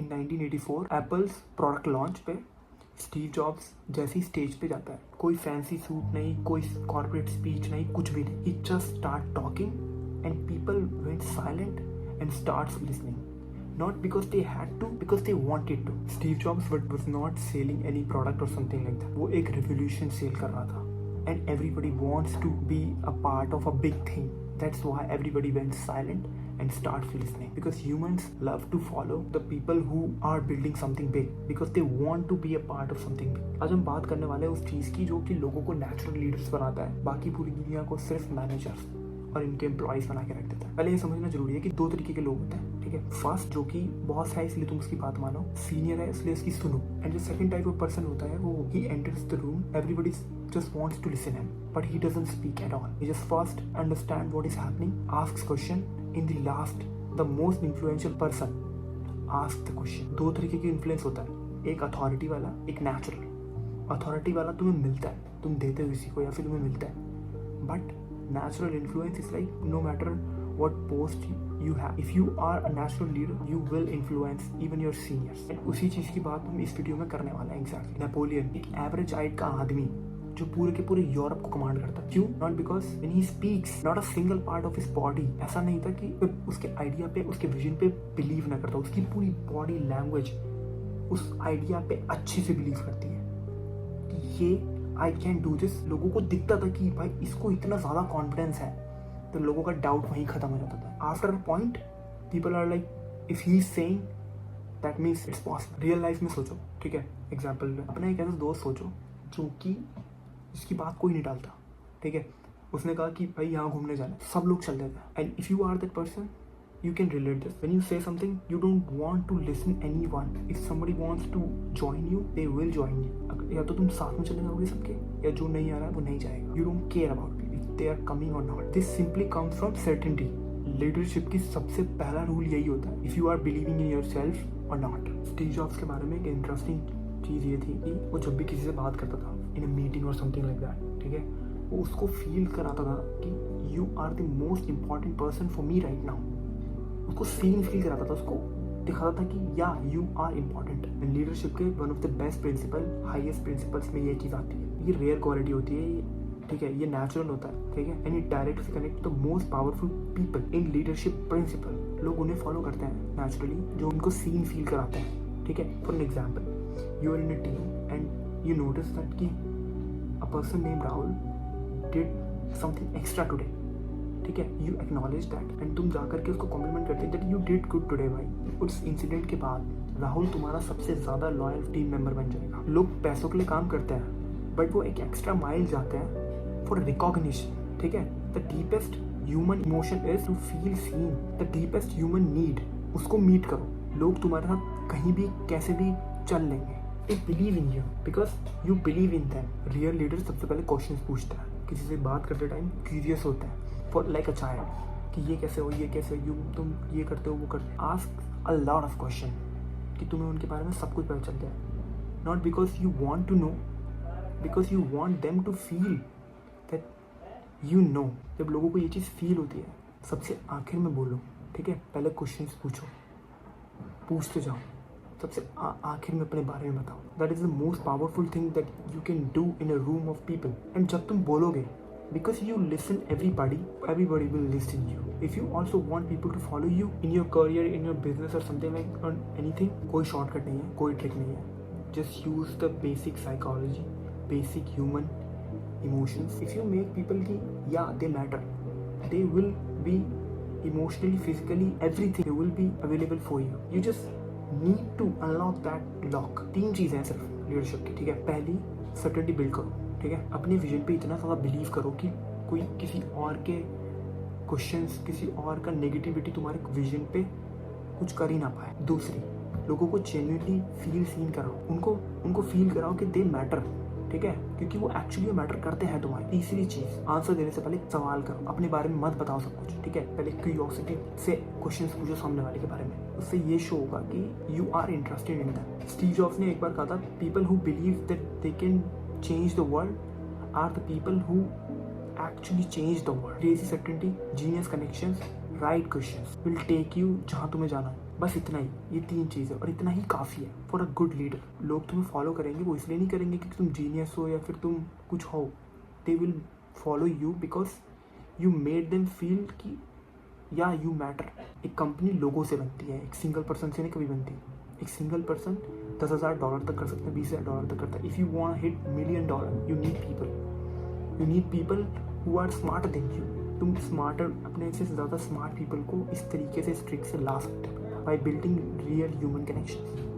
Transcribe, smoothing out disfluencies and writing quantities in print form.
1984 apples product launch पे Steve jobs जैसी stage पे जाता है, कोई फैंसी सूट नहीं, कोई कॉर्पोरेट स्पीच नहीं, कुछ भी नहीं. He just start talking and people went silent and starts listening. Not because they had to, because they wanted to. Steve Jobs was not selling any product or something like that. वो एक revolution sell कर रहा था. And everybody wants to be a part of a big thing. That's why everybody went silent and starts listening. Because humans love to follow the people who are building something big. Because they want to be a part of something big. आज हम बात करने वाले हैं उस चीज़ की जो कि लोगों को नेचुरल लीडर्स बनाता है, बाकी पूरी दुनिया को सिर्फ मैनेजर्स और इनके एम्प्लॉयज बना के रख देता है. पहले ये समझना जरूरी है कि दो तरीके के लोग होते हैं, ठीक है. फर्स्ट जो कि बॉस है इसलिए तुम उसकी बात मानो, सीनियर है इसलिए उसकी सुनो. एंड जो सेकंड टाइप ऑफ पर्सन होता है वो he enters the room, everybody just wants to listen him, but he doesn't speak at all. He just first understand what is happening, asks question, in the last the most influential person asks the question. दो तरीके की influence होता है, एक authority वाला, एक natural. Authority वाला तुम्हें मिलता है, तुम देते हो किसी को या फिर तुम्हें मिलता है. But natural influence is like no matter what post you have, if you are a natural leader you will influence even your seniors. and उसी चीज़ की बात हम इस वीडियो में करने वाले हैं. एग्जैक्टली नेपोलियन एक एवरेज हाइट का आदमी जो पूरे के पूरे यूरोप को कमांड करता है. क्यों? Not because when he speaks not a single part of his body. ऐसा नहीं था कि उसके आइडिया पे, उसके विजन पे बिलीव ना करता, उसकी पूरी बॉडी लैंग्वेज उस आइडिया पे अच्छे से बिलीव करती है कि ये आई कैन डू दिस. लोगों को दिखता था कि भाई इसको इतना ज़्यादा कॉन्फिडेंस है, तो लोगों का डाउट वहीं खत्म हो जाता था. After a point people are like if he is saying that means it's possible. Real life में सोचो, ठीक है. एग्जाम्पल में अपना एक ऐसा दोस्त सोचो जो कि जिसकी बात कोई नहीं डालता, ठीक है. उसने कहा कि भाई यहाँ घूमने जाना है, सब लोग चल देते हैं. And if you are that person you can relate this. When you say something, you don't want to listen anyone. If somebody wants to join you, they will join you. या तो तुम साथ में चले जाओगे सबके, या जो नहीं आ रहा है वो नहीं जाएगा. You don't care about if they are coming or not. This simply comes from certainty. Leadership की सबसे पहला रूल यही होता है, if you are believing in yourself or not. Steve jobs के बारे में एक इंटरेस्टिंग चीज़ ये थी कि वो जब भी किसी से बात करता था इन अ मीटिंग और समथिंग लाइक दैट, ठीक है, वो उसको फील कराता था कि you are the most important person for me right now. उसको सीन फील कराता था, उसको दिखाता था कि या यू आर इम्पॉर्टेंट. लीडरशिप के one of the best principle, highest principles में ये चीज़ आती है. ये रेयर क्वालिटी होती है, ठीक है, ये नेचुरल होता है, ठीक है. And it directly connect the most powerful people in leadership principle. लोग उन्हें फॉलो करते हैं नेचुरली जो उनको सीन फील कराते हैं, ठीक है. For an example, you are in a team and you notice that कि a person name Rahul did something extra today, ठीक है. यू एक्नॉलेज दैट एंड तुम जाकर के उसको कॉम्प्लीमेंट करते हैं that you did good today भाई. उस इंसिडेंट के बाद राहुल तुम्हारा सबसे ज़्यादा लॉयल टीम मेंबर बन जाएगा. लोग पैसों के लिए काम करते हैं बट वो एक एक्स्ट्रा माइल जाते हैं फॉर रिकॉग्निशन, ठीक है. The deepest human emotion is to feel seen. The deepest human need, उसको मीट करो. लोग तुम्हारे साथ कहीं भी कैसे भी चल लेंगे. They believe in you because you believe in them. Real leader सबसे पहले क्वेश्चन पूछता है, किसी से बात करते टाइम क्यूरियस होता है फॉर लाइक अ चाइल्ड कि ये कैसे हो, ये कैसे हो, तुम ये करते हो, वो करते हो. Ask a lot of question कि तुम्हें उनके बारे में सब कुछ पता चल जाए. Not because you want to know, because you want them to feel that you know. जब लोगों को ये चीज़ फील होती है सबसे आखिर में बोलो, ठीक है. पहले क्वेश्चन पूछो, पूछते जाओ, सबसे आखिर में अपने बारे में बताओ. That is the most powerful thing that you can do in a room of people. And जब तुम बोलोगे, because you listen everybody will listen you. If you also want people to follow you in your career, in your business or something like or anything, कोई shortcut नहीं है, कोई trick नहीं है. Just use the basic psychology, basic human emotions. If you make people ki yeah they matter, they will be emotionally, physically, everything, they will be available for you. You just need to unlock that lock. 3 चीज़ें हैं सिर्फ leadership की, ठीक है. पहली, certainty build करो, ठीक है. अपने विजन पे इतना ज़्यादा बिलीव करो कि कोई किसी और के क्वेश्चंस, किसी और का नेगेटिविटी तुम्हारे विजन पे कुछ कर ही ना पाए. दूसरी, लोगों को जेन्युइनली फील सीन कराओ, उनको फील कराओ कि दे मैटर, ठीक है, क्योंकि वो एक्चुअली मैटर करते हैं तुम्हारी. तीसरी चीज़, आंसर देने से पहले सवाल करो, अपने बारे में मत बताओ सब कुछ, ठीक है. पहले क्यूरियोसिटी से क्वेश्चंस पूछो सामने वाले के बारे में. उससे ये शो होगा कि you are interested in that. Steve Jobs ने एक बार कहा था, people who believe that they can change the world are the people who actually change the world. Crazy certainty, genius connections right questions will take you जहाँ तुम्हें जाना है। बस इतना ही, ये 3 चीज़ है और इतना ही काफ़ी है फॉर अ गुड लीडर। लोग तुम्हें फॉलो करेंगे, वो इसलिए नहीं करेंगे कि तुम जीनियस हो या फिर तुम कुछ हो। They will follow you because you made them feel कि या यू मैटर। एक कंपनी लोगों से बनती है, एक सिंगल पर्सन से नहीं कभी बनती। एक सिंगल पर्सन $10,000 तक कर सकता है, $20,000 तक करता है। If you want hit $1 million you need people, you need people who are smarter than you. तुम स्मार्टर, अपने से ज़्यादा स्मार्ट पीपल को इस तरीके से, इस ट्रिक से ला सकते हो by building real human connection.